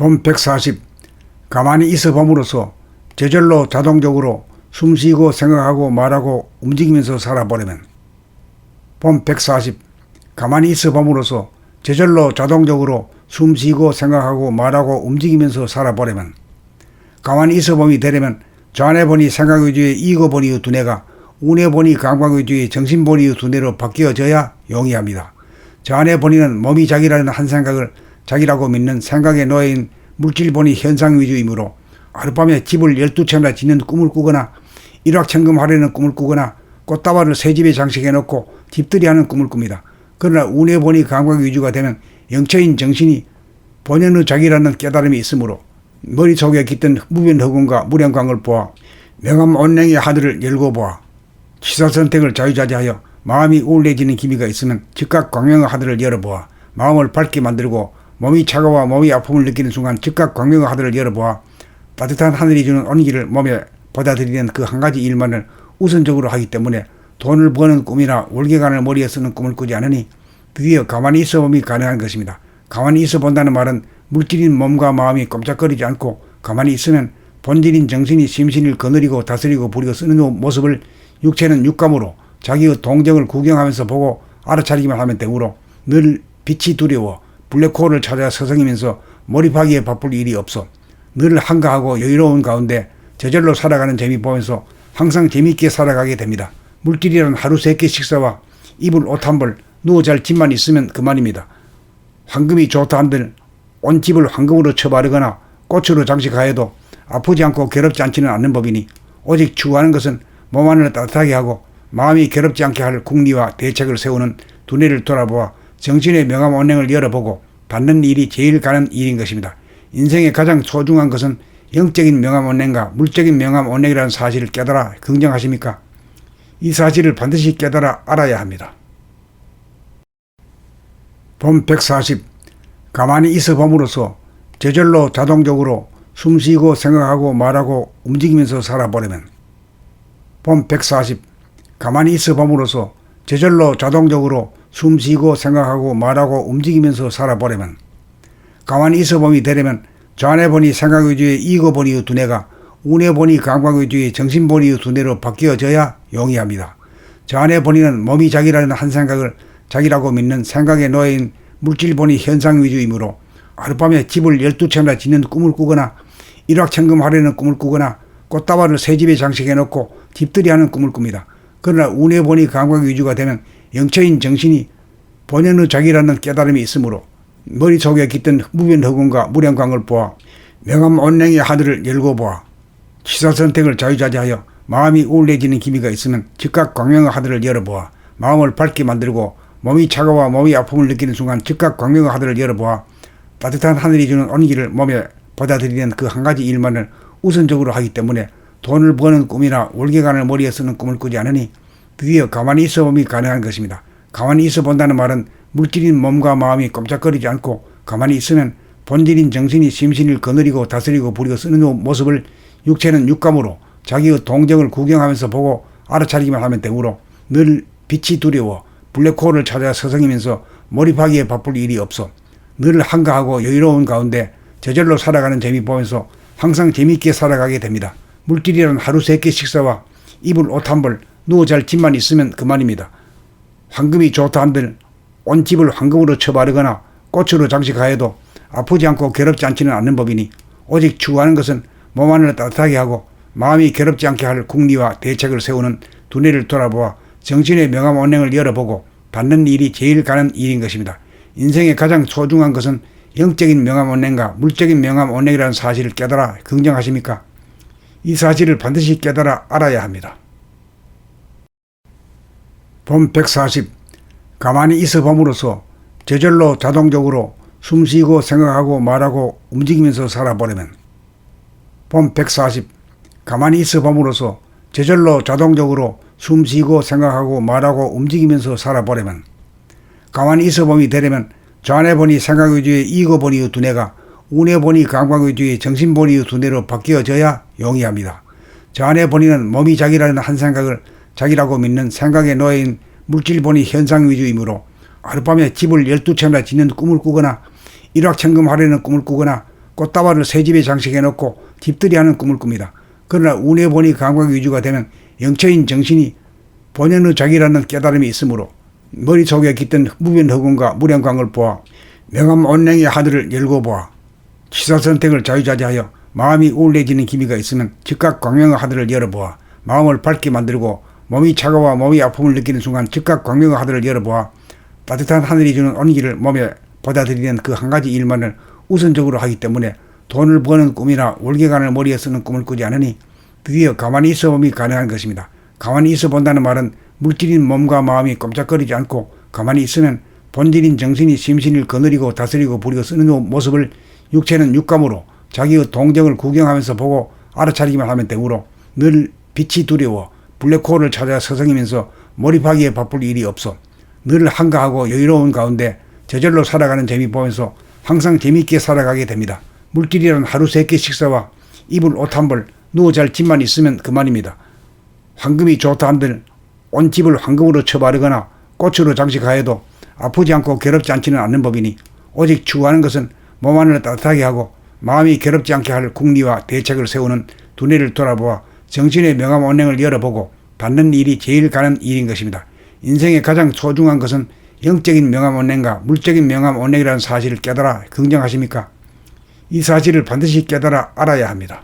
본 140. 가만히 있어 봄으로써 저절로 자동적으로 숨쉬고 생각하고 말하고 움직이면서 살아버리면. 본 140. 가만히 있어 봄으로써 저절로 자동적으로 숨쉬고 생각하고 말하고 움직이면서 살아버리면. 가만히 있어 봄이 되려면 좌뇌 보니 생각 위주의 이거 보니의 두뇌가 우뇌 보니 감각 위주의 정신 보니의 두뇌로 바뀌어져야 용이합니다. 좌뇌 보니는 몸이 자기라는 한 생각을 자기라고 믿는 생각에 놓여있는 물질 보니 현상 위주이므로 하룻밤에 집을 12채나 짓는 꿈을 꾸거나 일확천금하려는 꿈을 꾸거나 꽃다발을 새 집에 장식해 놓고 집들이 하는 꿈을 꿉니다. 그러나 운에 보니 감각 위주가 되면 영체인 정신이 본연의 자기라는 깨달음이 있으므로 머릿속에 깃든 무변허공과 무량광을 보아 명암온냉의 하늘을 열고 보아 취사선택을 자유자재하여 마음이 우울해지는 기미가 있으면 즉각 광명의 하늘을 열어보아 마음을 밝게 만들고 몸이 차가워 몸이 아픔을 느끼는 순간 즉각 광명의 하늘을 열어보아 따뜻한 하늘이 주는 온기를 몸에 받아들이는 그 한 가지 일만을 우선적으로 하기 때문에 돈을 버는 꿈이나 월계관을 머리에 쓰는 꿈을 꾸지 않으니 드디어 가만히 있어 봄이 가능한 것입니다. 가만히 있어 본다는 말은 물질인 몸과 마음이 꼼짝거리지 않고 가만히 있으면 본질인 정신이 심신을 거느리고 다스리고 부리고 쓰는 모습을 육체는 육감으로 자기의 동정을 구경하면서 보고 알아차리기만 하면 되므로 늘 빛이 두려워 블랙홀을 찾아 서성이면서 몰입하기에 바쁠 일이 없어 늘 한가하고 여유로운 가운데 저절로 살아가는 재미 보면서 항상 재미있게 살아가게 됩니다. 물질이란 하루 3끼 식사와 입을 옷 한 벌 누워 잘 집만 있으면 그만입니다. 황금이 좋다 한들 온 집을 황금으로 쳐바르거나 꽃으로 장식하여도 아프지 않고 괴롭지 않지는 않는 법이니 오직 추구하는 것은 몸 안을 따뜻하게 하고 마음이 괴롭지 않게 할 궁리와 대책을 세우는 두뇌를 돌아보아 정신의 명암온냉을 열어보고 받는 일이 제일 가는 일인 것입니다. 인생의 가장 소중한 것은 영적인 명암온냉과 물적인 명암온냉이라는 사실을 깨달아 긍정하십니까? 이 사실을 반드시 깨달아 알아야 합니다. 본 140. 가만히 있어 봄으로써 저절로 자동적으로 숨쉬고 생각하고 말하고 움직이면서 살아버리면. 본 140. 가만히 있어 봄으로써 저절로 자동적으로 숨쉬고 생각하고 말하고 움직이면서 살아버리면. 가만히 있어 봄이 되려면 좌뇌 보니 생각 위주의 이거 보니의 두뇌가 우뇌 보니 감각 위주의 정신 보니의 두뇌로 바뀌어져야 용이합니다. 좌뇌 보니는 몸이 자기라는 한 생각을 자기라고 믿는 생각에 놓여있는 물질 보니 현상 위주이므로 하룻밤에 집을 12채나 짓는 꿈을 꾸거나 일확천금하려는 꿈을 꾸거나 꽃다발을 새 집에 장식해 놓고 집들이 하는 꿈을 꿉니다. 그러나 운에 보니 감각 위주가 되면 영체인 정신이 본연의 자기라는 깨달음이 있으므로 머릿속에 깃든 무변허공과 무량광을 보아 명암온냉의 하늘을 열고 보아 취사선택을 자유자재하여 마음이 우울해지는 기미가 있으면 즉각 광명의 하늘을 열어보아 마음을 밝게 만들고 몸이 차가워 몸이 아픔을 느끼는 순간 즉각 광명의 하늘을 열어보아 따뜻한 하늘이 주는 온기를 몸에 받아들이는 그 한 가지 일만을 우선적으로 하기 때문에 돈을 버는 꿈이나 월계관을 머리에 쓰는 꿈을 꾸지 않으니 드디어 가만히 있어 봄이 가능한 것입니다. 가만히 있어 본다는 말은 물질인 몸과 마음이 꼼짝거리지 않고 가만히 있으면 본질인 정신이 심신을 거느리고 다스리고 부리고 쓰는 모습을 육체는 육감으로 자기의 동정을 구경하면서 보고 알아차리기만 하면 되므로 늘 빛이 두려워 블랙홀을 찾아 서성이면서 몰입하기에 바쁠 일이 없어 늘 한가하고 여유로운 가운데 저절로 살아가는 재미 보면서 항상 재미있게 살아가게 됩니다. 물질이란 하루 3끼 식사와 입을 옷 한 벌 누워 잘 집만 있으면 그만입니다. 황금이 좋다 한들 온 집을 황금으로 쳐바르거나 꽃으로 장식하여도 아프지 않고 괴롭지 않지는 않는 법이니 오직 추구하는 것은 몸 안을 따뜻하게 하고 마음이 괴롭지 않게 할 궁리와 대책을 세우는 두뇌를 돌아보아 정신의 명암온냉을 열어보고 받는 일이 제일 가는 일인 것입니다. 인생의 가장 소중한 것은 영적인 명암온냉과 물적인 명암온냉이라는 사실을 깨달아 긍정하십니까? 이 사실을 반드시 깨달아 알아야 합니다. 본 140. 가만히 있어 봄으로써 저절로 자동적으로 숨쉬고 생각하고 말하고 움직이면서 살아버리면. 본 140. 가만히 있어 봄으로써 저절로 자동적으로 숨쉬고 생각하고 말하고 움직이면서 살아버리면. 가만히 있어 봄이 되려면 좌뇌 보니 생각 위주의 이거 보니의 두뇌가 우뇌 보니 감각 위주의 정신 보니의 두뇌로 바뀌어져야 용이합니다. 좌뇌 보니는 몸이 자기라는 한 생각을 자기라고 믿는 생각에 놓여있는 물질 보니 현상 위주이므로 하룻밤에 집을 12채나 짓는 꿈을 꾸거나 일확천금하려는 꿈을 꾸거나 꽃다발을 새 집에 장식해 놓고 집들이 하는 꿈을 꿉니다. 그러나 운에 보니 감각 위주가 되면 영처인 정신이 본연의 자기라는 깨달음이 있으므로 머릿속에 깃든 무변허공과 무량광을 보아 명암온냉의 하늘을 열고 보아 취사선택을 자유자재하여 마음이 우울해지는 기미가 있으면 즉각 광명의 하늘을 열어보아 마음을 밝게 만들고 몸이 차가워 몸이 아픔을 느끼는 순간 즉각 광명의 하늘을 열어보아 따뜻한 하늘이 주는 온기를 몸에 받아들이는 그 한 가지 일만을 우선적으로 하기 때문에 돈을 버는 꿈이나 월계관을 머리에 쓰는 꿈을 꾸지 않으니 드디어 가만히 있어 봄이 가능한 것입니다. 가만히 있어 본다는 말은 물질인 몸과 마음이 꼼짝거리지 않고 가만히 있으면 본질인 정신이 심신을 거느리고 다스리고 부리고 쓰는 모습을 육체는 육감으로 자기의 동정을 구경하면서 보고 알아차리기만 하면 되므로 늘 빛이 두려워 블랙홀을 찾아 서성이면서 몰입하기에 바쁠 일이 없어 늘 한가하고 여유로운 가운데 저절로 살아가는 재미 보면서 항상 재미있게 살아가게 됩니다. 물질이란 하루 3끼 식사와 입을 옷 한 벌 누워 잘 집만 있으면 그만입니다. 황금이 좋다 한들 온 집을 황금으로 쳐바르거나 꽃으로 장식하여도 아프지 않고 괴롭지 않지는 않는 법이니 오직 추구하는 것은 몸 안을 따뜻하게 하고 마음이 괴롭지 않게 할 궁리와 대책을 세우는 두뇌를 돌아보아 정신의 명암온냉을 열어보고 받는 일이 제일 가는 일인 것입니다. 인생의 가장 소중한 것은 영적인 명암온냉과 물적인 명암온냉이라는 사실을 깨달아 긍정하십니까? 이 사실을 반드시 깨달아 알아야 합니다.